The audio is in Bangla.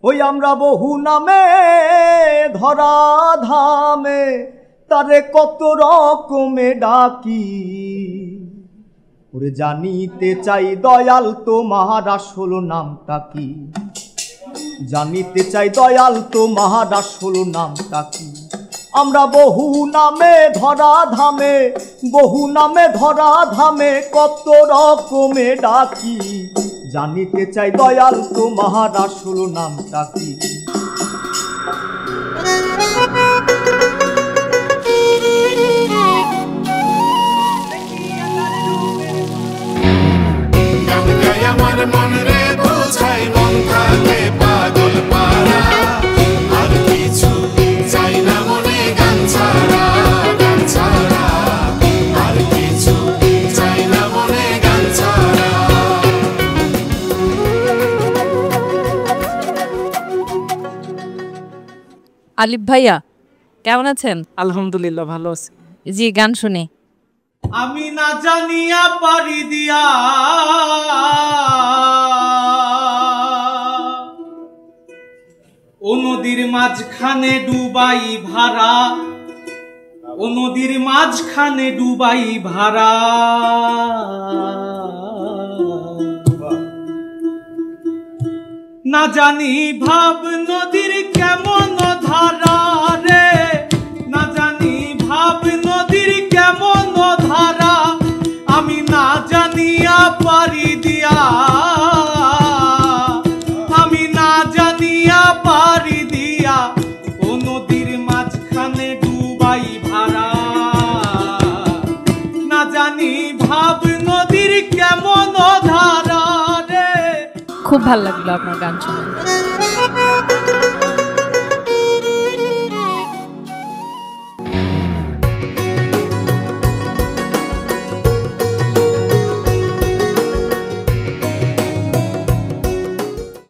ওই আমরা বহু নামে ধরা ধামে তারে কত রকমে ডাকি। ওরে জানিতে চাই দয়াল তোমার আসল নামটা কি? জানিতে চাই দয়াল তোমার আসল নামটা কি? আমরা বহু নামে ধরা ধামে, বহু নামে ধরা ধামে কত রকমে ডাকি। জানিতে চাই দয়াল তোমার আসল নামটা কি? আমার মন রে বোঝাই মন থাকে পাগল পারা, আর কিছু চাই না মনে গান ছাড়া, গান ছাড়া আর কিছু চাই না মনে গান ছাড়া। আলিফ ভাইয়া কেমন আছেন? আলহামদুলিল্লাহ ভালো আছি। জি গান শুনি। আমি না জানিয়া পারি দিয়া ও নদীর মাঝখানে ডুবাই ভাড়া, ও নদীর মাঝখানে ডুবাই ভাড়া। না জানি ভাব নদীর কেমন ধারা রে, না জানি ভাব নদীর কেমন ধারা। আমি না জানিয়া পারি দিয়া, আমি না জানিয়া পারি দিয়া ও নদীর মাঝখানে ডুবাই ভাড়া। না জানি ভাব নদীর কেমন ধারা রে। খুব ভালো লাগলো আপনার গান শুনে।